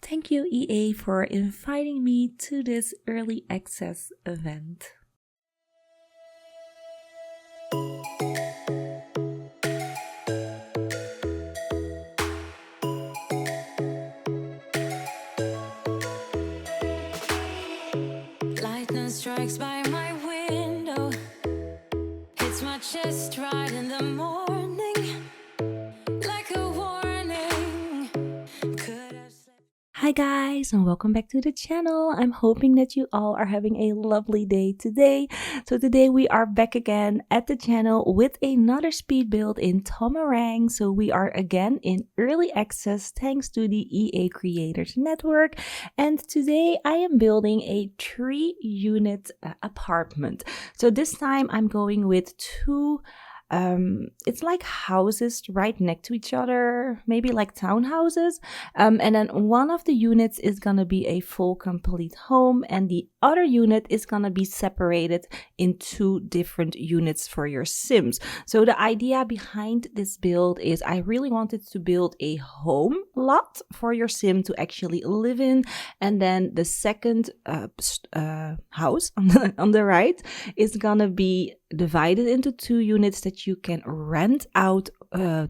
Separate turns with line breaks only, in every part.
Thank you, EA, for inviting me to this early access event.
Lightning strikes by my window, hits my chest right in the morning, like a warning.
Hi guys, and welcome back to the channel. I'm hoping that you all are having a lovely day today. So today we are back again at the channel with another speed build in Tomarang. So we are again in early access thanks to the EA Creators Network. And today I am building a 3-unit apartment. So this time I'm going with two it's like houses right next to each other, maybe like townhouses, and then one of the units is gonna be a full complete home, and the other unit is gonna be separated in 2 different units for your Sims. So the idea behind this build is I really wanted to build a home lot for your Sim to actually live in, and then the second house on the right is gonna be divided into 2 units that you can rent out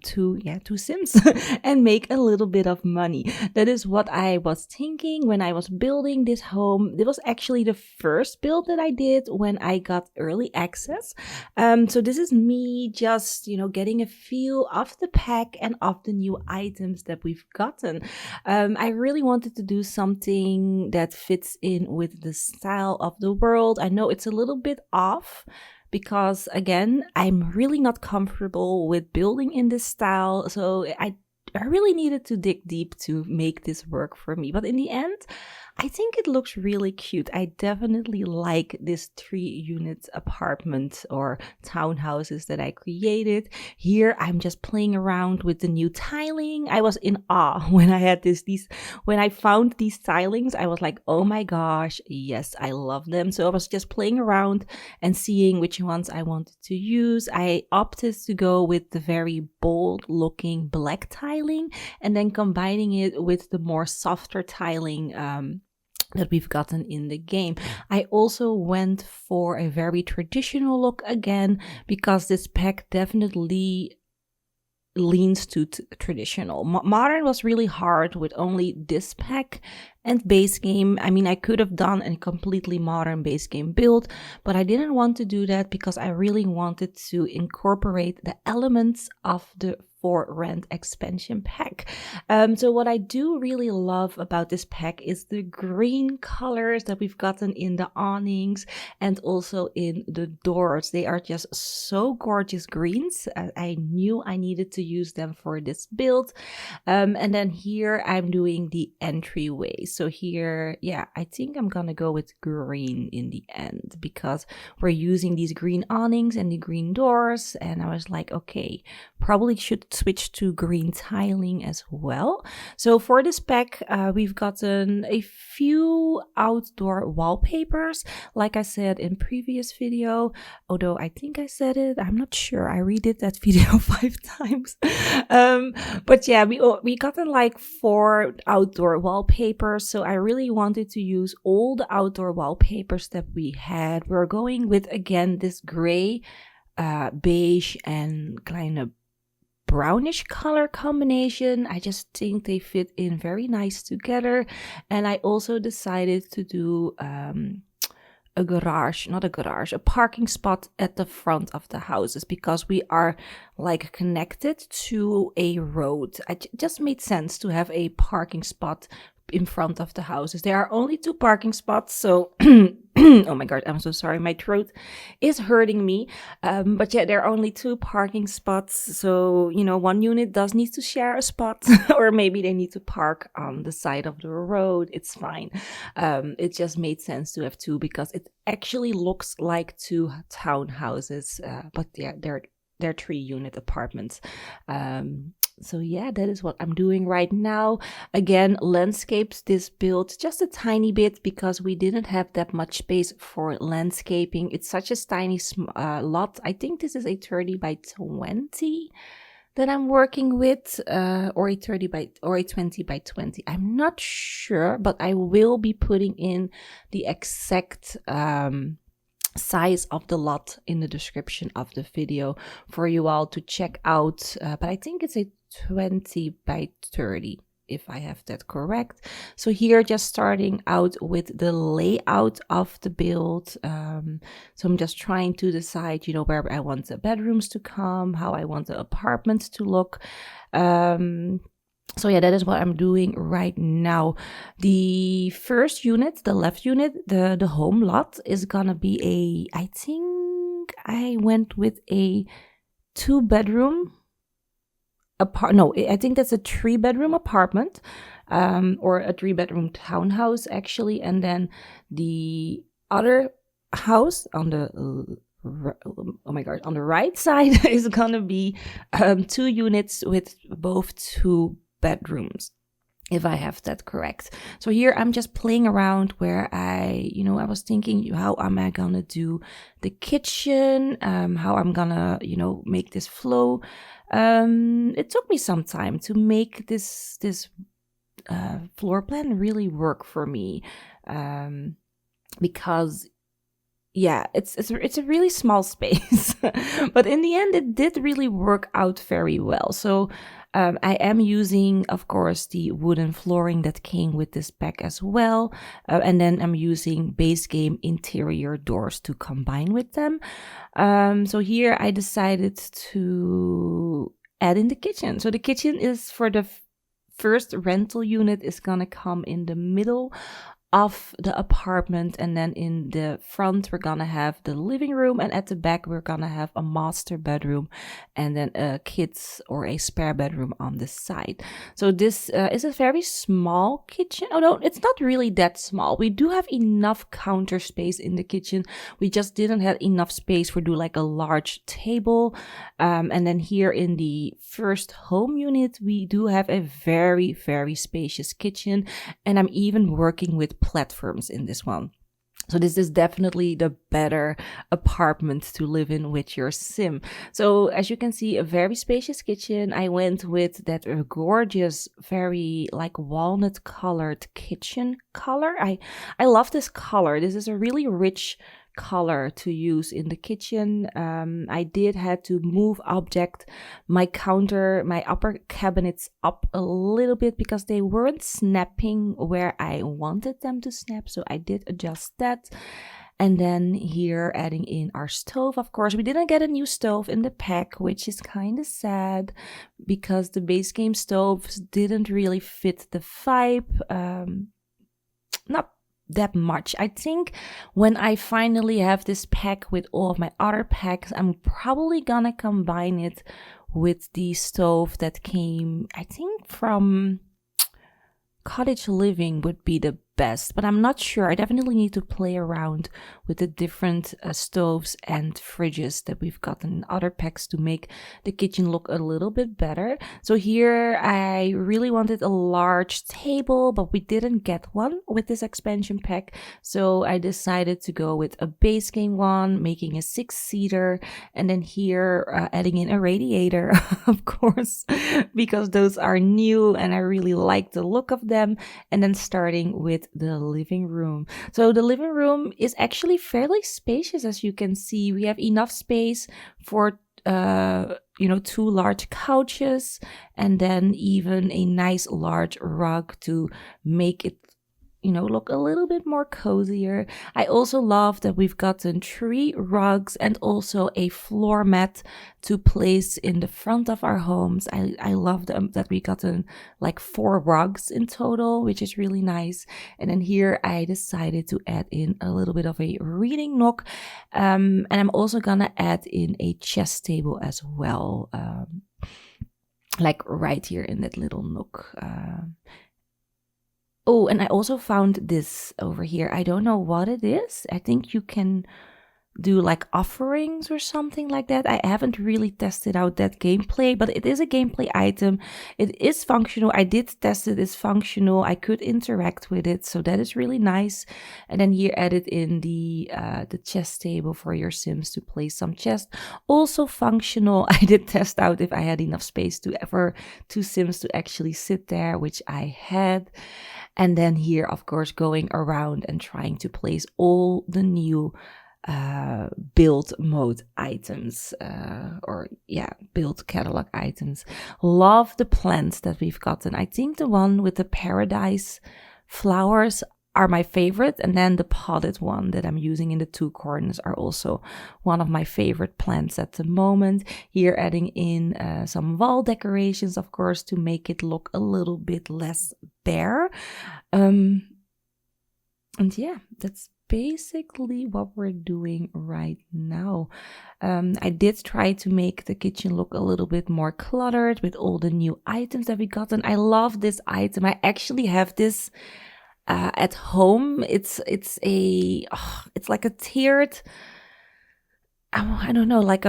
to Sims and make a little bit of money. That is what I was thinking when I was building this home. It was actually the first build that I did when I got early access. So this is me just, getting a feel of the pack and of the new items that we've gotten. I really wanted to do something that fits in with the style of the world. I know it's a little bit off, because again, I'm really not comfortable with building in this style. So I really needed to dig deep to make this work for me. But in the end, I think it looks really cute. I definitely like this 3-unit apartment or townhouses that I created. Here, I'm just playing around with the new tiling. I was in awe when I had when I found these tilings. I was like, oh my gosh, yes, I love them. So I was just playing around and seeing which ones I wanted to use. I opted to go with the very bold looking black tiling and then combining it with the more softer tiling that we've gotten in the game. I also went for a very traditional look again, because this pack definitely leans to traditional. Modern was really hard with only this pack and base game. I mean, I could have done a completely modern base game build, but I didn't want to do that because I really wanted to incorporate the elements of the For Rent expansion pack. So what I do really love about this pack is the green colors that we've gotten in the awnings and also in the doors. They are just so gorgeous greens. I knew I needed to use them for this build. And then here I'm doing the entryway. So here, I think I'm gonna go with green in the end because we're using these green awnings and the green doors. And I was like, okay, probably should switch to green tiling as well. So for this pack, we've gotten a few outdoor wallpapers, like I said in previous video, although I think I said it, I'm not sure. I redid that video 5 times. But yeah, we gotten like 4 outdoor wallpapers. So I really wanted to use all the outdoor wallpapers that we had. We're going with, again, this gray, beige and kind of brownish color combination. I just think they fit in very nice together. And I also decided to do a parking spot at the front of the houses because we are like connected to a road. It just made sense to have a parking spot in front of the houses. There are only 2 parking spots, so oh my god, I'm so sorry, my throat is hurting me. But yeah, there are only 2 parking spots, so one unit does need to share a spot or maybe they need to park on the side of the road. It's fine. It just made sense to have 2 because it actually looks like 2 townhouses, but yeah, they're 3-unit apartments. So yeah, that is what I'm doing right now. Again, landscapes this build just a tiny bit because we didn't have that much space for landscaping. It's such a tiny lot. I think this is a 30 by 20 that I'm working with, or a 30 by or a 20 by 20. I'm not sure, but I will be putting in the exact size of the lot in the description of the video for you all to check out. But I think it's a 20 by 30. If I have that correct. So here, just starting out with the layout of the build. So I'm just trying to decide, where I want the bedrooms to come, how I want the apartments to look. So yeah, that is what I'm doing right now. The first unit, the left unit, the home lot is gonna be I think I went with a 2-bedroom. I think that's a 3-bedroom apartment, or a 3-bedroom townhouse actually. And then the other house on the on the right side is gonna be 2 units with both 2 bedrooms, if I have that correct. So here I'm just playing around where I was thinking, how am I gonna do the kitchen, how I'm gonna, make this flow. It took me some time to make this floor plan really work for me, because yeah, it's a really small space, but in the end, it did really work out very well. So I am using, of course, the wooden flooring that came with this pack as well, and then I'm using base game interior doors to combine with them. So here I decided to add in the kitchen. So the kitchen is for the first rental unit is gonna come in the middle of the apartment, and then in the front we're gonna have the living room, and at the back we're gonna have a master bedroom and then a kids or a spare bedroom on the side. So this is a very small kitchen. Oh no, it's not really that small. We do have enough counter space in the kitchen. We just didn't have enough space for do like a large table. And then here in the first home unit we do have a very, very spacious kitchen, and I'm even working with platforms in this one. So this is definitely the better apartment to live in with your sim. So as you can see, a very spacious kitchen. I went with that gorgeous, very like walnut colored kitchen color. I love this color. This is a really rich color to use in the kitchen. I did had to move my upper cabinets up a little bit because they weren't snapping where I wanted them to snap. So I did adjust that. And then here adding in our stove. Of course, we didn't get a new stove in the pack, which is kind of sad because the base game stoves didn't really fit the vibe. Not that much. I think when I finally have this pack with all of my other packs, I'm probably gonna combine it with the stove that came, I think, from Cottage Living would be the best, but I'm not sure. I definitely need to play around with the different stoves and fridges that we've gotten in other packs to make the kitchen look a little bit better. So here I really wanted a large table, but we didn't get one with this expansion pack. So I decided to go with a base game one, making a 6-seater, and then here adding in a radiator, of course, because those are new and I really like the look of them. And then starting with the living room. So the living room is actually fairly spacious, as you can see. We have enough space for 2 large couches and then even a nice large rug to make it look a little bit more cozier. I also love that we've gotten 3 rugs and also a floor mat to place in the front of our homes. I love that we gotten like 4 rugs in total, which is really nice. And then here I decided to add in a little bit of a reading nook. And I'm also gonna add in a chess table as well, like right here in that little nook. Oh, and I also found this over here. I don't know what it is. I think you can do like offerings or something like that. I haven't really tested out that gameplay, but it is a gameplay item. It is functional. I did test it. It's functional. I could interact with it, so that is really nice. And then here added in the chess table for your Sims to play some chess. Also functional. I did test out if I had enough space for 2 Sims to actually sit there, which I had. And then here, of course, going around and trying to place all the new build mode items, build catalog items. Love the plants that we've gotten. I think the one with the paradise flowers are my favorite, and then the potted one that I'm using in the 2 corners are also one of my favorite plants at the moment. Here adding in some wall decorations, of course, to make it look a little bit less bare. And yeah, that's basically what we're doing right now. I did try to make the kitchen look a little bit more cluttered with all the new items that we got, and I love this item. I actually have this at home. It's like a tiered, I don't know, like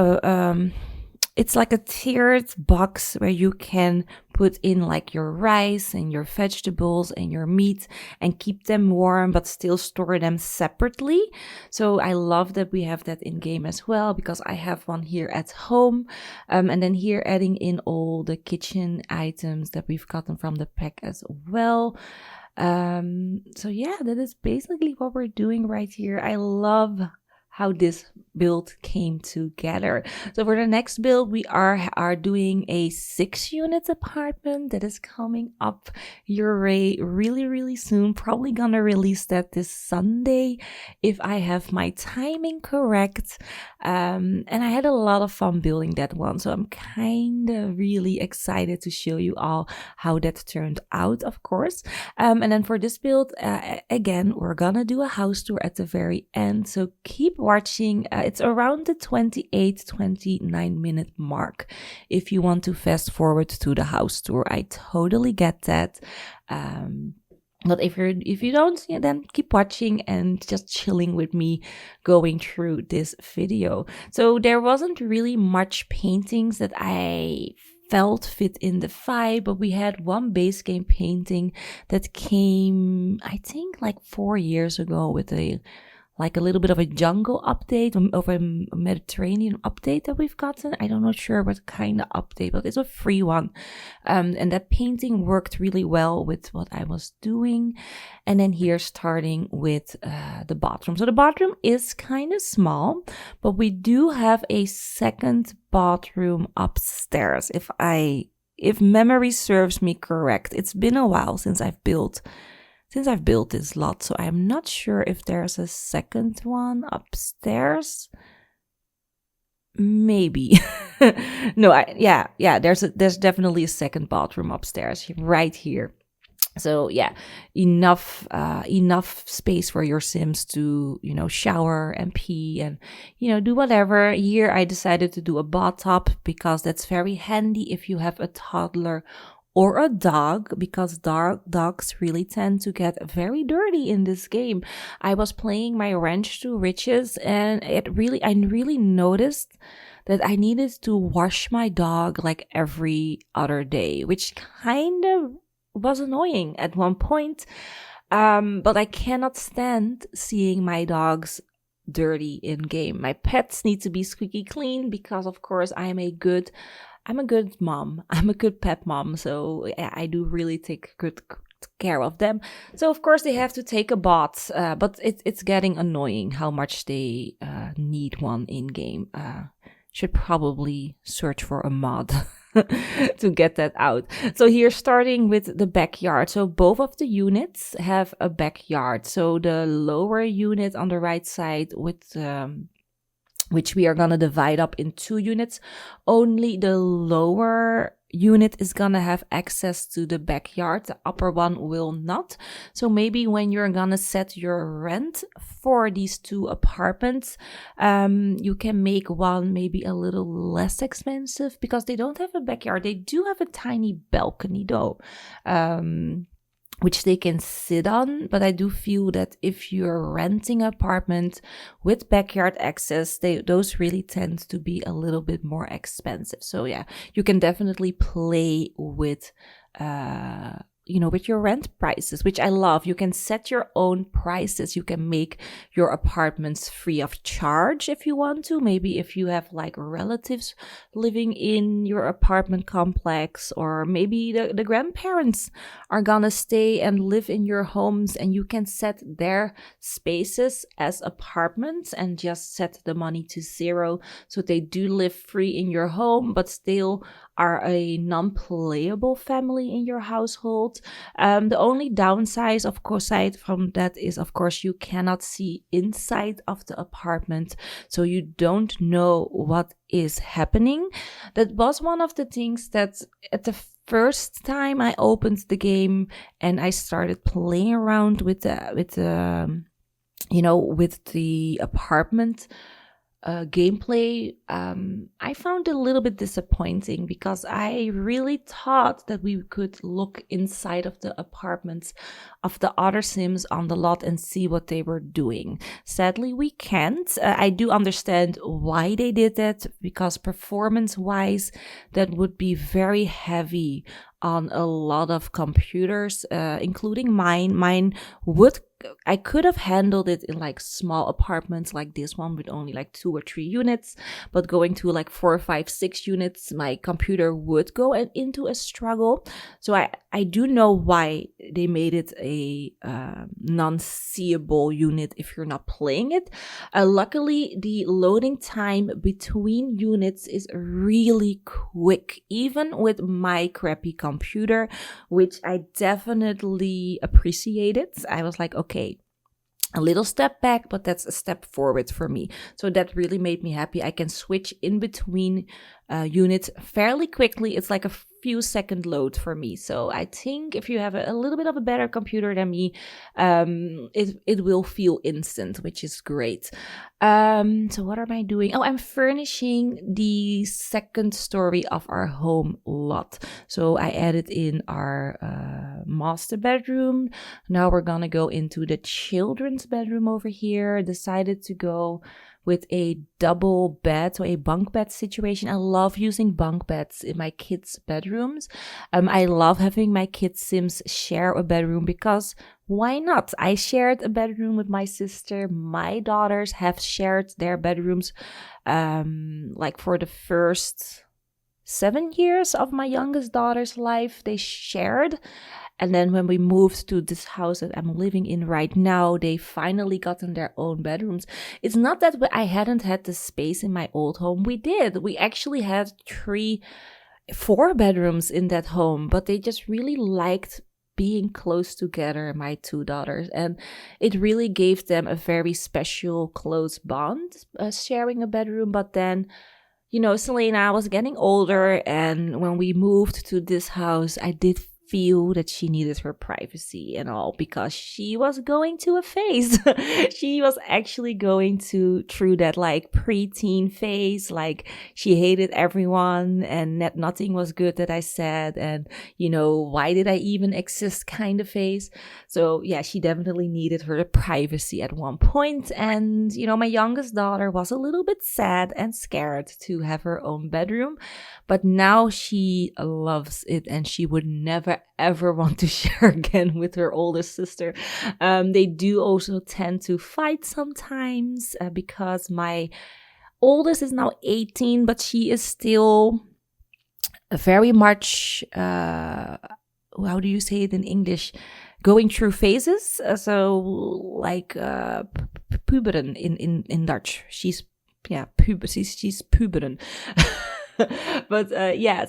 it's like a tiered box where you can put in like your rice and your vegetables and your meat and keep them warm, but still store them separately. So I love that we have that in game as well, because I have one here at home. And then here adding in all the kitchen items that we've gotten from the pack as well. So yeah, that is basically what we're doing right here. I love how this build came together. So for the next build, we are doing a 6-unit apartment that is coming up your way really soon. Probably gonna release that this Sunday if I have my timing correct. And I had a lot of fun building that one, so I'm kind of really excited to show you all how that turned out, of course. And then for this build, again, we're gonna do a house tour at the very end, so keep watching. It's around the 28-29 minute mark if you want to fast forward to the house tour. I totally get that. But if you don't, yeah, then keep watching and just chilling with me going through this video. So there wasn't really much paintings that I felt fit in the vibe, but we had one base game painting that came, I think, like 4 years ago with a little bit of a jungle update, of a Mediterranean update that we've gotten. I'm not sure what kind of update, but it's a free one. And that painting worked really well with what I was doing. And then here starting with the bathroom. So the bathroom is kind of small, but we do have a second bathroom upstairs. If memory serves me correct, it's been a while since I've built this lot, so I'm not sure if there's a second one upstairs. Maybe. No, there's definitely a second bathroom upstairs right here. So yeah, enough space for your Sims to, shower and pee and, do whatever. Here I decided to do a bathtub because that's very handy if you have a toddler or a dog, because dogs really tend to get very dirty in this game. I was playing my Ranch to Riches, and I really noticed that I needed to wash my dog like every other day, which kind of was annoying at one point. But I cannot stand seeing my dogs dirty in game. My pets need to be squeaky clean because, of course, I'm a good mom. I'm a good pet mom. So yeah, I do really take good care of them. So of course they have to take a bath, but it's getting annoying how much they need one in game. Should probably search for a mod to get that out. So here starting with the backyard. So both of the units have a backyard. So the lower unit on the right side with which we are going to divide up in 2 units. Only the lower unit is going to have access to the backyard. The upper one will not. So maybe when you're going to set your rent for these 2 apartments, you can make one maybe a little less expensive because they don't have a backyard. They do have a tiny balcony though. which they can sit on. But I do feel that if you're renting an apartment with backyard access, those really tend to be a little bit more expensive. So yeah, you can definitely play with with your rent prices, which I love. You can set your own prices. You can make your apartments free of charge if you want to. Maybe if you have like relatives living in your apartment complex, or maybe the grandparents are gonna stay and live in your homes, and you can set their spaces as apartments and just set the money to 0, so they do live free in your home but still are a non-playable family in your household. The only downside, of course, aside from that, is of course you cannot see inside of the apartment, so you don't know what is happening. That was one of the things that at the first time I opened the game and I started playing around with the apartment gameplay, I found it a little bit disappointing, because I really thought that we could look inside of the apartments of the other Sims on the lot and see what they were doing. Sadly, we can't. I do understand why they did that, because performance-wise, that would be very heavy on a lot of computers, including mine. I could have handled it in like small apartments like this one with only like 2 or 3 units, but going to like 4, 5, 6 units, my computer would go into a struggle. So I do know why they made it a non-seeable unit if you're not playing it. Luckily, the loading time between units is really quick, even with my crappy computer, which I definitely appreciated. I was like, okay, a little step back, but that's a step forward for me. So that really made me happy. I can switch in between units fairly quickly. It's like a few second load for me. So I think if you have a little bit of a better computer than me, it will feel instant, which is great. So what am I doing? Oh, I'm furnishing the second story of our home lot. So I added in our master bedroom. Now we're gonna go into the children's bedroom over here. Decided to go with a double bed, so a bunk bed situation. I love using bunk beds in my kids' bedrooms. I love having my kids' Sims share a bedroom, because why not? I shared a bedroom with my sister. My daughters have shared their bedrooms like for the first 7 years of my youngest daughter's life, they shared. And then when we moved to this house that I'm living in right now, they finally got in their own bedrooms. It's not that I hadn't had the space in my old home. We did. We actually had 4 bedrooms in that home, but they just really liked being close together, my 2 daughters. And it really gave them a very special, close bond, sharing a bedroom. But then, Selena was getting older, and when we moved to this house, I did feel that she needed her privacy and all, because she was going to a phase. She was actually going through that like preteen phase, like she hated everyone and that nothing was good that I said, and why did I even exist kind of phase. So yeah, she definitely needed her privacy at one point. And my youngest daughter was a little bit sad and scared to have her own bedroom, but now she loves it, and she would never ever want to share again with her older sister. They do also tend to fight sometimes, because my oldest is now 18, but she is still very much, how do you say it in English? Going through phases. So like puberen in Dutch. She's puberen. But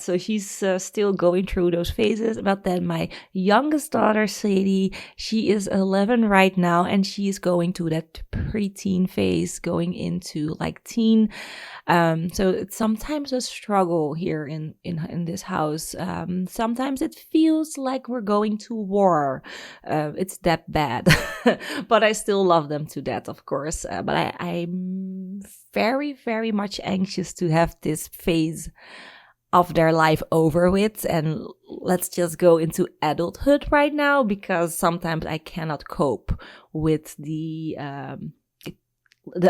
so she's still going through those phases. But then my youngest daughter, Sadie, she is 11 right now, and she's going to that preteen phase, going into like teen. So it's sometimes a struggle here in this house. Sometimes it feels like we're going to war. It's that bad, but I still love them to death, of course. But I'm very, very much anxious to have this phase of their life over with, and let's just go into adulthood right now, because sometimes I cannot cope with the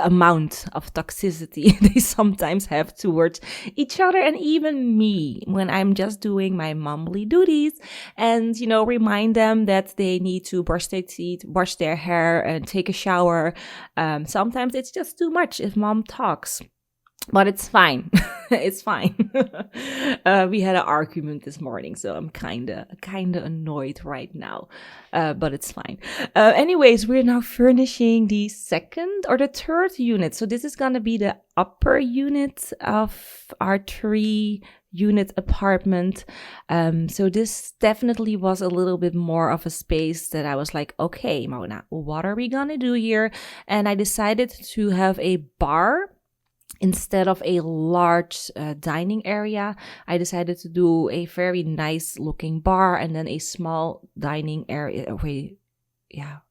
amount of toxicity they sometimes have towards each other and even me when I'm just doing my momly duties and, remind them that they need to brush their teeth, wash their hair, and take a shower. Sometimes it's just too much if mom talks. But it's fine. It's fine. We had an argument this morning, so I'm kind of annoyed right now. But it's fine. Anyways, we're now furnishing the second or the third unit. So this is going to be the upper unit of our 3-unit apartment. So this definitely was a little bit more of a space that I was like, okay, Mona, what are we going to do here? And I decided to have a bar. Instead of a large dining area, I decided to do a very nice looking bar and then a small dining area,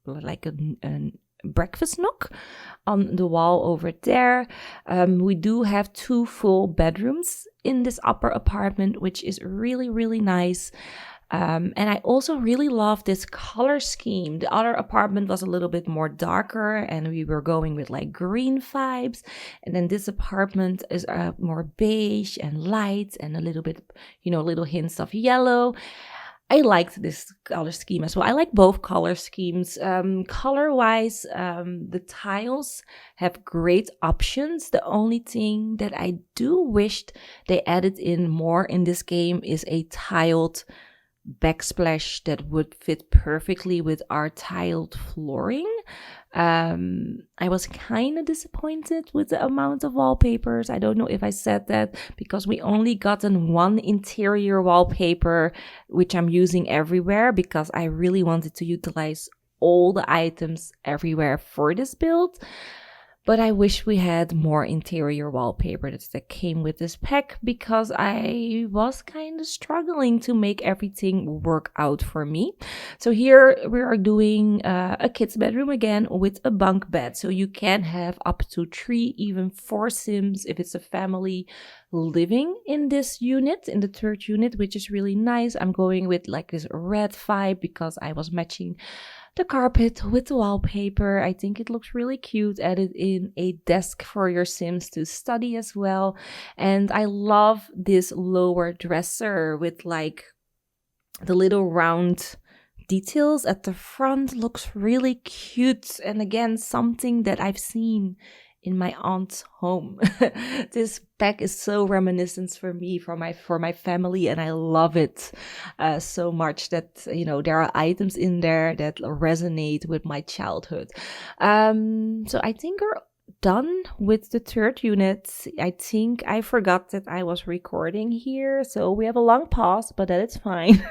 like a breakfast nook on the wall over there. We do have 2 full bedrooms in this upper apartment, which is really, really nice. And I also really love this color scheme. The other apartment was a little bit more darker and we were going with like green vibes. And then this apartment is more beige and light and a little bit, little hints of yellow. I liked this color scheme as well. I like both color schemes. Color-wise, the tiles have great options. The only thing that I do wished they added in more in this game is a tiled backsplash that would fit perfectly with our tiled flooring. I was kind of disappointed with the amount of wallpapers. I don't know if I said that because we only gotten 1 interior wallpaper, which I'm using everywhere because I really wanted to utilize all the items everywhere for this build. But I wish we had more interior wallpaper that came with this pack because I was kind of struggling to make everything work out for me. So here we are doing a kid's bedroom again with a bunk bed. So you can have up to 3, even 4 Sims if it's a family living in this unit, in the 3rd unit, which is really nice. I'm going with like this red vibe because I was matching the carpet with the wallpaper. I think it looks really cute. Added in a desk for your Sims to study as well. And I love this lower dresser with like the little round details at the front. Looks really cute. And again, something that I've seen in my aunt's home. This pack is so reminiscent for me, for my family, and I love it so much that there are items in there that resonate with my childhood. So I think we're done with the 3rd unit. I think I forgot that I was recording here, so we have a long pause, but that is fine.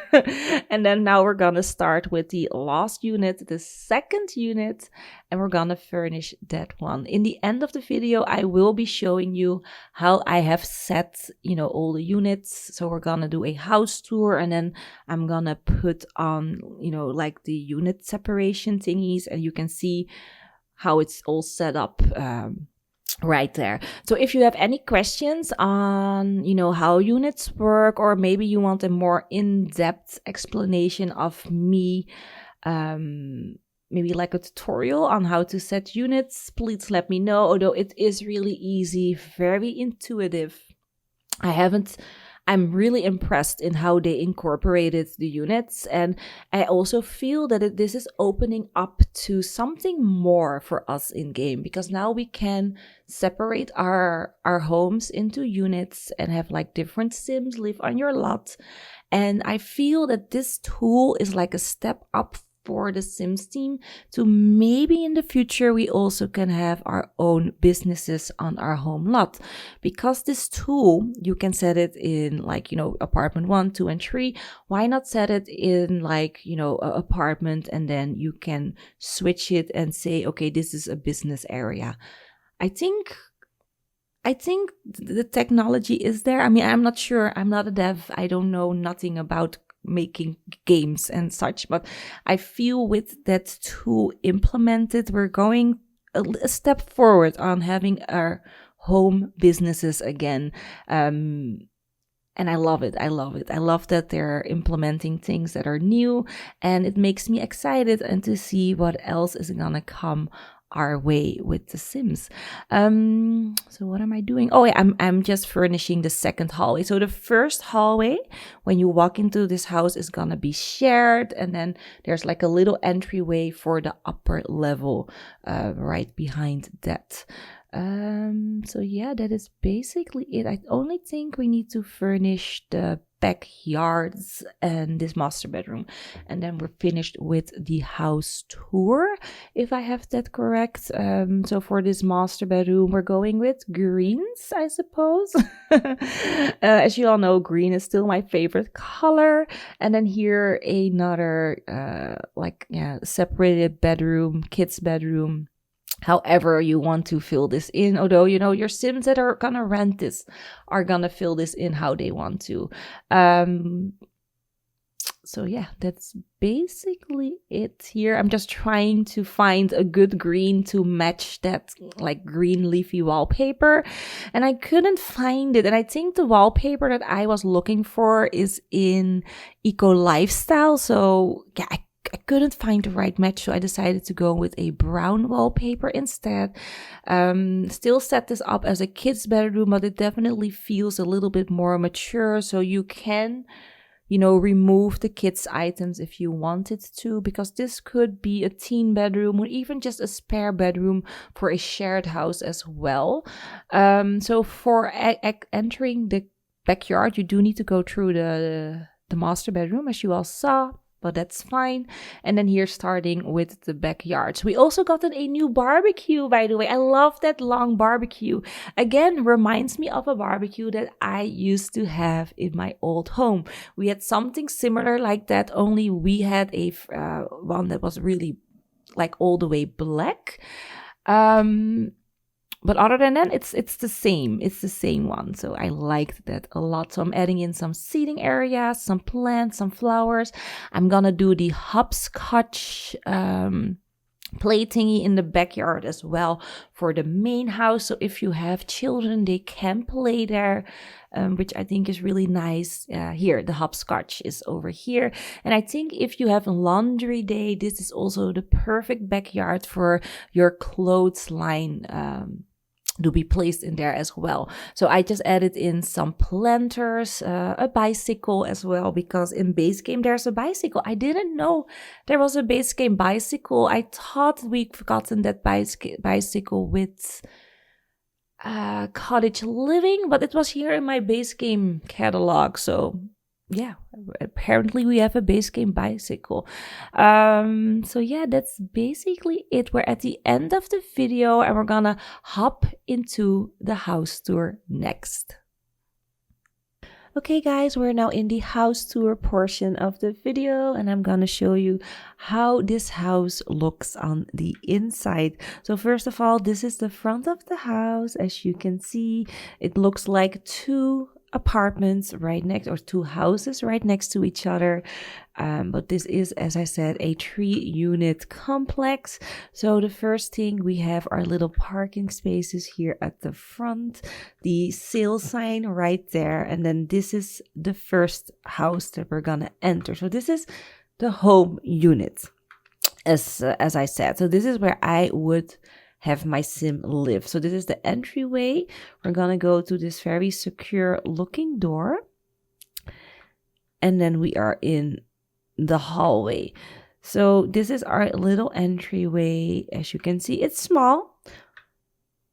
And then now we're gonna start with the last unit, the 2nd unit, and we're gonna furnish that one. In the end of the video, I will be showing you how I have set, all the units. So we're gonna do a house tour, and then I'm gonna put on, like the unit separation thingies, and you can see how it's all set up right there. So if you have any questions on, how units work, or maybe you want a more in-depth explanation of me, maybe like a tutorial on how to set units, please let me know. Although it is really easy, very intuitive. I'm really impressed in how they incorporated the units, and I also feel that this is opening up to something more for us in game, because now we can separate our homes into units and have like different Sims live on your lot. And I feel that this tool is like a step up for the Sims team to maybe in the future we also can have our own businesses on our home lot. Because this tool, you can set it in like, apartment 1, 2, and 3. Why not set it in like, a apartment, and then you can switch it and say, okay, this is a business area. I think the technology is there. I mean, I'm not sure. I'm not a dev. I don't know nothing about making games and such, but I feel with that tool implemented, we're going a step forward on having our home businesses again. And I love it. I love it. I love that they're implementing things that are new, and it makes me excited and to see what else is gonna come our way with the Sims. So what am I doing? Oh yeah, I'm just furnishing the second hallway. So the first hallway, when you walk into this house, is gonna be shared, and then there's like a little entryway for the upper level right behind that. So yeah, that is basically it. I only think we need to furnish the backyards and this master bedroom, and then we're finished with the house tour, if I have that correct. So for this master bedroom, we're going with greens, I suppose. As you all know, green is still my favorite color. And then here another separated bedroom, kids bedroom, however you want to fill this in. Although, you know, your Sims that are gonna rent this are gonna fill this in how they want to. So yeah, that's basically it here. I'm just trying to find a good green to match that like green leafy wallpaper, and I couldn't find it. And I think the wallpaper that I was looking for is in eco lifestyle. So yeah, I couldn't find the right match, so I decided to go with a brown wallpaper instead. Still set this up as a kid's bedroom, but it definitely feels a little bit more mature, so you can, you know, remove the kids' items if you wanted to, because this could be a teen bedroom or even just a spare bedroom for a shared house as well. So for entering the backyard, you do need to go through the master bedroom, as you all saw, but that's fine. And then here, starting with the backyard. So we also gotten a new barbecue, by the way. I love that long barbecue. Again, reminds me of a barbecue that I used to have in my old home. We had something similar like that, only we had a one that was really like all the way black. But other than that, it's the same. It's the same one. So I liked that a lot. So I'm adding in some seating areas, some plants, some flowers. I'm gonna do the hopscotch play thingy in the backyard as well for the main house. So if you have children, they can play there, which I think is really nice. Here, the hopscotch is over here. And I think if you have a laundry day, this is also the perfect backyard for your clothesline to be placed in there as well. So I just added in some planters, a bicycle as well, because in base game there's a bicycle. I didn't know there was a base game bicycle. I thought we'd gotten that bicycle with Cottage Living, but it was here in my base game catalog. So yeah, apparently we have a base game bicycle. So yeah, that's basically it. We're at the end of the video and we're gonna hop into the house tour next. Okay guys, we're now in the house tour portion of the video, and I'm gonna show you how this house looks on the inside. So first of all, this is the front of the house. As you can see, it looks like two apartments right next, or two houses right next to each other, but this is, as I said, a 3-unit complex. So the first thing, we have our little parking spaces here at the front, the sale sign right there, and then this is the first house that we're gonna enter. So this is the home unit, as I said. So this is where I would have my sim live. So this is the entryway. We're gonna go to this very secure looking door, and then we are in the hallway. So this is our little entryway. As you can see, it's small,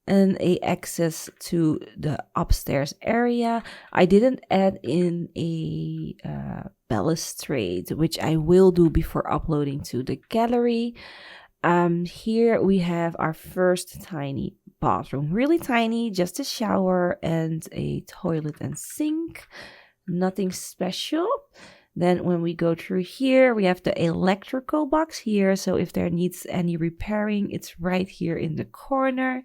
and a access to the upstairs area. I didn't add in a balustrade, which I will do before uploading to the gallery. Here we have our first tiny bathroom, really tiny, just a shower and a toilet and sink, nothing special. Then when we go through here, we have the electrical box here, so if there needs any repairing, it's right here in the corner.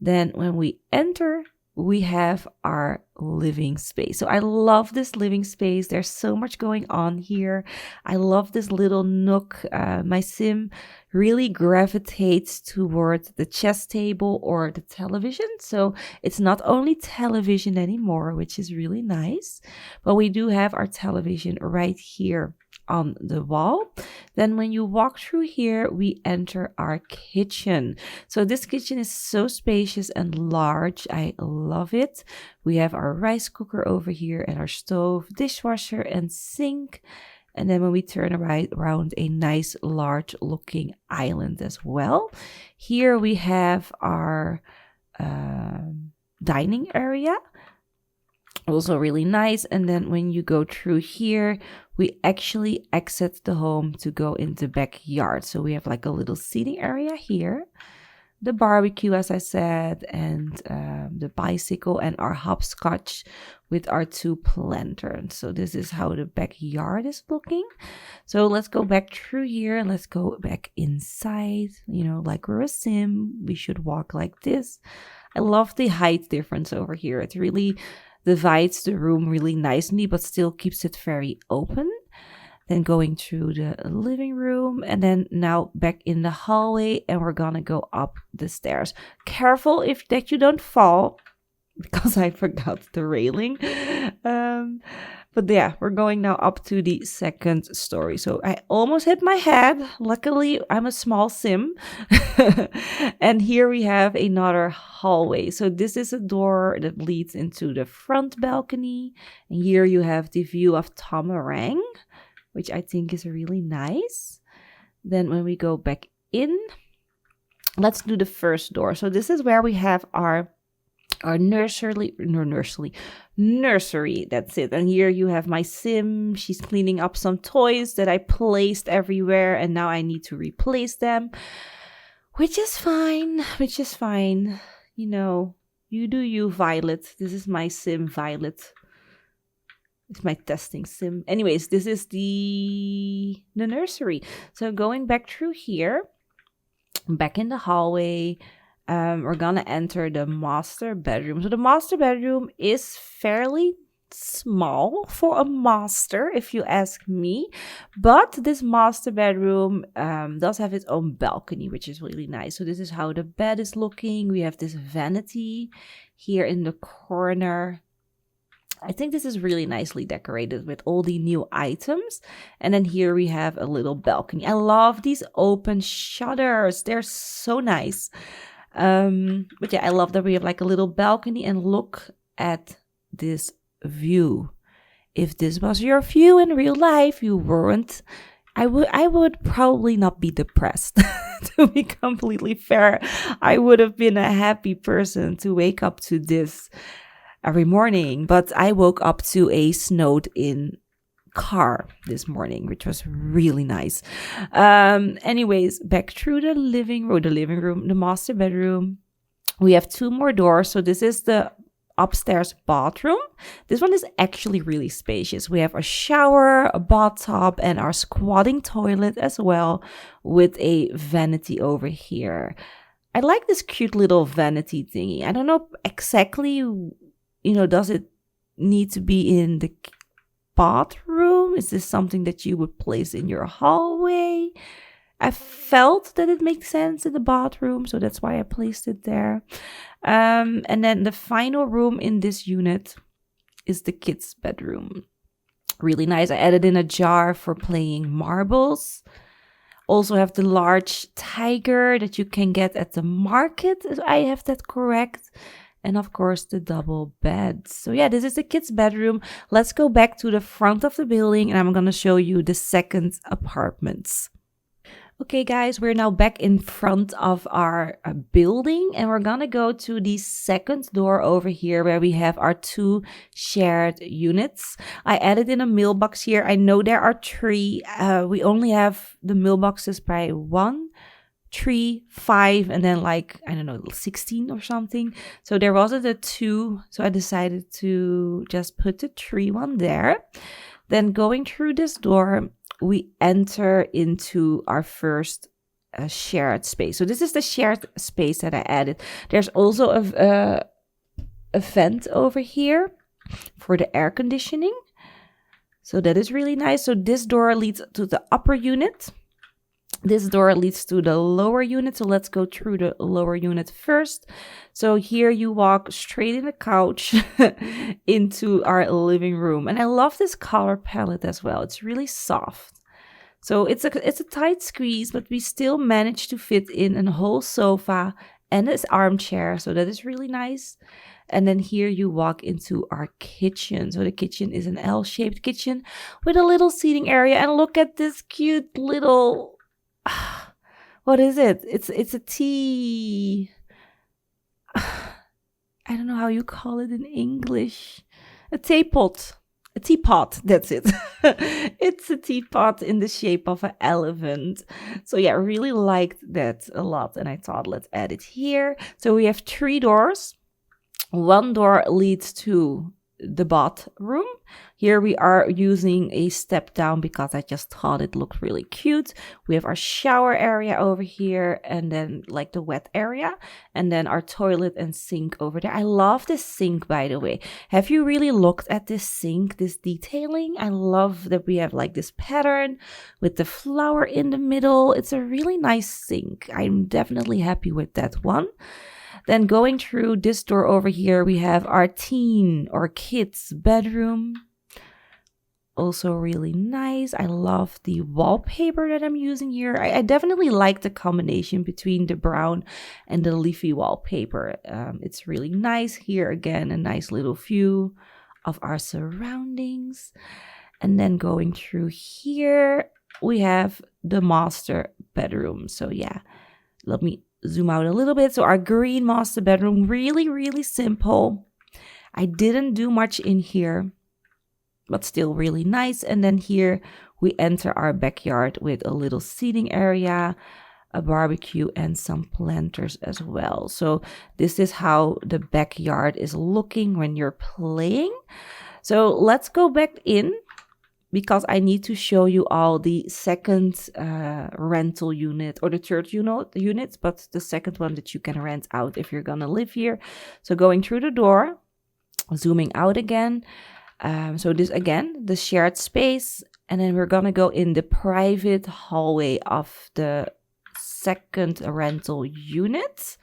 Then when we enter we have our living space. So I love this living space. There's so much going on here. I love this little nook. My sim really gravitates towards the chess table or the television. So it's not only television anymore, which is really nice, but we do have our television right here on the wall. Then when you walk through here, we enter our kitchen. So this kitchen is so spacious and large. I love it. We have our rice cooker over here and our stove, dishwasher and sink. And then when we turn around, a nice large looking island as well. Here we have our dining area. Also really nice. And then when you go through here, we actually exit the home to go in the backyard. So we have like a little seating area here, the barbecue, as I said, and the bicycle and our hopscotch with our 2 plantains. So this is how the backyard is looking. So let's go back through here and let's go back inside. You know, like we're a sim, we should walk like this. I love the height difference over here. It really divides the room really nicely, but still keeps it very open. Then going through the living room, and then now back in the hallway, and we're gonna go up the stairs. Careful that you don't fall, because I forgot the railing. But yeah, we're going now up to the 2nd story. So I almost hit my head. Luckily, I'm a small sim. And here we have another hallway. So this is a door that leads into the front balcony. And here you have the view of Tomarang, which I think is really nice. Then when we go back in, let's do the first door. So this is where we have our nursery, that's it. And here you have my sim. She's cleaning up some toys that I placed everywhere, and now I need to replace them, which is fine. You know, you do you, Violet. This is my sim, Violet. It's my testing sim. Anyways, this is the nursery. So going back through here, back in the hallway, we're gonna enter the master bedroom. So the master bedroom is fairly small for a master, if you ask me. But this master bedroom does have its own balcony, which is really nice. So this is how the bed is looking. We have this vanity here in the corner. I think this is really nicely decorated with all the new items. And then here we have a little balcony. I love these open shutters. They're so nice. But yeah, I love that we have like a little balcony, and look at this view. If this was your view in real life, you weren't. I would probably not be depressed. To be completely fair, I would have been a happy person to wake up to this every morning. But I woke up to a snowed in car this morning, which was really nice. Anyways, back through the living room, the master bedroom. We have 2 more doors. So this is the upstairs bathroom. This one is actually really spacious. We have a shower, a bathtub, and our squatting toilet as well, with a vanity over here. I like this cute little vanity thingy. I don't know exactly, you know, does it need to be in the bathroom? Is this something that you would place in your hallway? I felt that it makes sense in the bathroom, so that's why I placed it there. And then the final room in this unit is the kids' bedroom. Really nice. I added in a jar for playing marbles. Also have the large tiger that you can get at the market, if I have that correct. And of course, the double bed. So yeah, this is the kids' bedroom. Let's go back to the front of the building, and I'm going to show you the second apartments. Okay, guys, we're now back in front of our building, and we're going to go to the second door over here where we have our 2 shared units. I added in a mailbox here. I know there are 3. We only have the mailboxes by 1, 3, 5, and then like, I don't know, 16 or something. So there wasn't a 2, so I decided to just put the 3 one there. Then going through this door, we enter into our first shared space. So this is the shared space that I added. There's also a vent over here for the air conditioning. So that is really nice. So this door leads to the upper unit. This door leads to the lower unit. So let's go through the lower unit first. So here you walk straight in the couch into our living room. And I love this color palette as well. It's really soft. So it's a tight squeeze, but we still managed to fit in a whole sofa and this armchair. So that is really nice. And then here you walk into our kitchen. So the kitchen is an L-shaped kitchen with a little seating area. And look at this cute little... what is it? It's a tea. I don't know how you call it in English. A teapot. A teapot, that's it. It's a teapot in the shape of an elephant. So yeah, I really liked that a lot. And I thought, let's add it here. So we have 3 doors. One door leads to the bathroom. Here we are using a step down because I just thought it looked really cute. We have our shower area over here and then like the wet area and then our toilet and sink over there. I love this sink, by the way. Have you really looked at this sink, this detailing? I love that we have like this pattern with the flower in the middle. It's a really nice sink. I'm definitely happy with that one. Then going through this door over here, we have our teen or kids bedroom. Also really nice. I love the wallpaper that I'm using here. I definitely like the combination between the brown and the leafy wallpaper. It's really nice. Here again, a nice little view of our surroundings. And then going through here, we have the master bedroom. So yeah, let me zoom out a little bit. So our green master bedroom, really, really simple. I didn't do much in here, but still really nice. And then here we enter our backyard with a little seating area, a barbecue, and some planters as well. So this is how the backyard is looking when you're playing. So let's go back in, because I need to show you all the second rental unit or the third unit, but the second one that you can rent out if you're gonna live here. So going through the door, zooming out again. So this again, the shared space, and then we're gonna go in the private hallway of the second rental unit.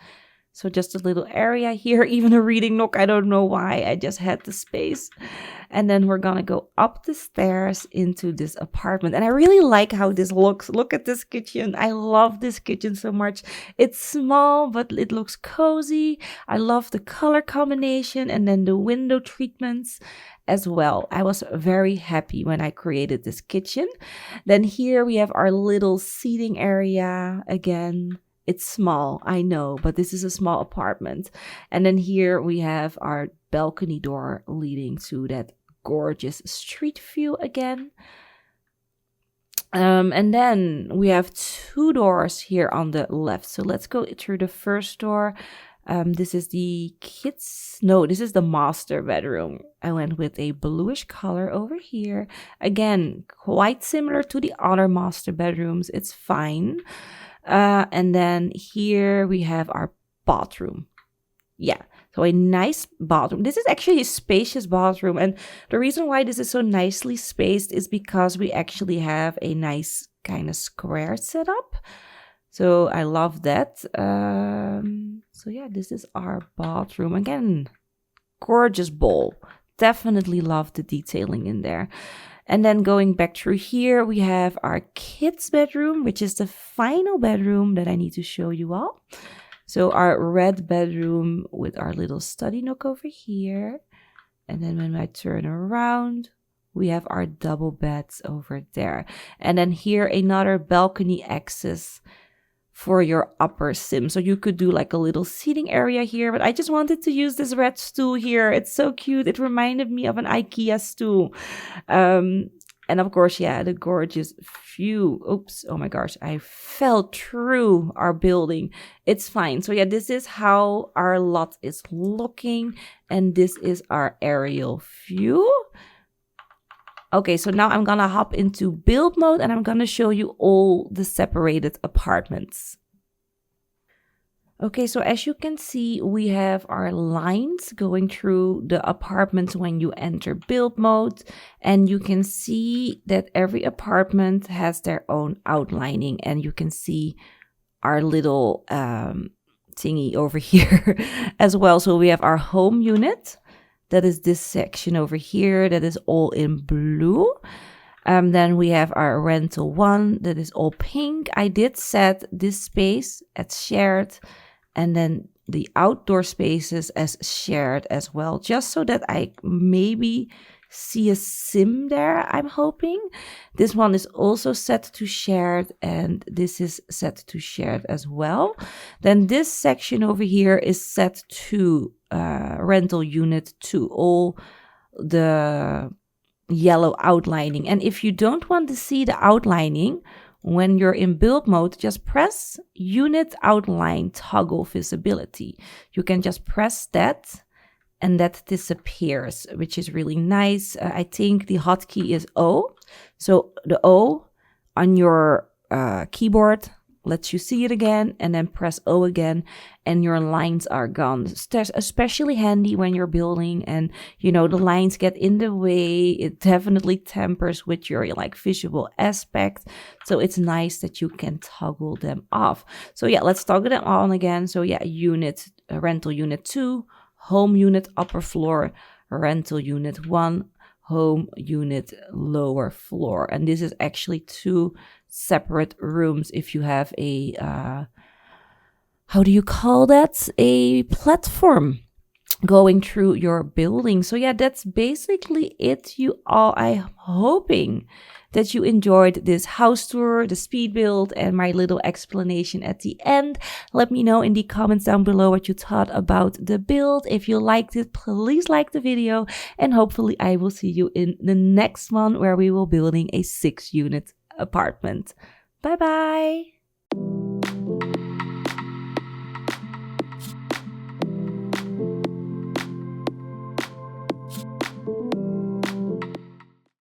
So just a little area here, even a reading nook. I don't know why, I just had the space. And then we're gonna go up the stairs into this apartment. And I really like how this looks. Look at this kitchen. I love this kitchen so much. It's small, but it looks cozy. I love the color combination and then the window treatments as well. I was very happy when I created this kitchen. Then here we have our little seating area again. It's small, I know, but this is a small apartment. And then here we have our balcony door leading to that gorgeous street view again. And then we have 2 doors here on the left. So let's go through the first door. This is the this is the master bedroom. I went with a bluish color over here. Again, quite similar to the other master bedrooms. It's fine. And then here we have our bathroom. Yeah, so a nice bathroom. This is actually a spacious bathroom. And the reason why this is so nicely spaced is because we actually have a nice kind of square setup. So I love that. So yeah, this is our bathroom. Again, gorgeous bowl. Definitely love the detailing in there. And then going back through here, we have our kids' bedroom, which is the final bedroom that I need to show you all. So our red bedroom with our little study nook over here. And then when I turn around, we have our double beds over there. And then here, another balcony access for your upper sim. So you could do like a little seating area here, but I just wanted to use this red stool here. It's so cute. It reminded me of an IKEA stool. And of course, yeah, the gorgeous view. Oops, oh my gosh, I fell through our building. It's fine. So yeah, this is how our lot is looking. And this is our aerial view. Okay, so now I'm gonna hop into build mode and I'm gonna show you all the separated apartments. Okay, so as you can see, we have our lines going through the apartments when you enter build mode. And you can see that every apartment has their own outlining. And you can see our little thingy over here as well. So we have our home unit. That is this section over here that is all in blue. Then we have our rental 1 that is all pink. I did set this space as shared and then the outdoor spaces as shared as well, just so that I maybe see a sim there, I'm hoping. This one is also set to shared and this is set to shared as well. Then this section over here is set to rental unit 2, all the yellow outlining. And if you don't want to see the outlining, when you're in build mode, just press unit outline toggle visibility. You can just press that and that disappears, which is really nice. I think the hotkey is O. So the O on your keyboard lets you see it again, and then press O again and your lines are gone. That's especially handy when you're building and the lines get in the way. It definitely tampers with your visual aspect. So it's nice that you can toggle them off. So yeah, let's toggle them on again. So yeah, rental unit 2, home unit upper floor, rental unit 1, home unit lower floor. And this is actually 2 separate rooms if you have a how do you call that, a platform going through your building. So yeah, that's basically it, you all. I'm hoping that you enjoyed this house tour, the speed build, and my little explanation at the end. Let me know in the comments down below what you thought about the build. If you liked it, please like the video, and hopefully I will see you in the next one where we will building a 6-unit apartment. Bye bye.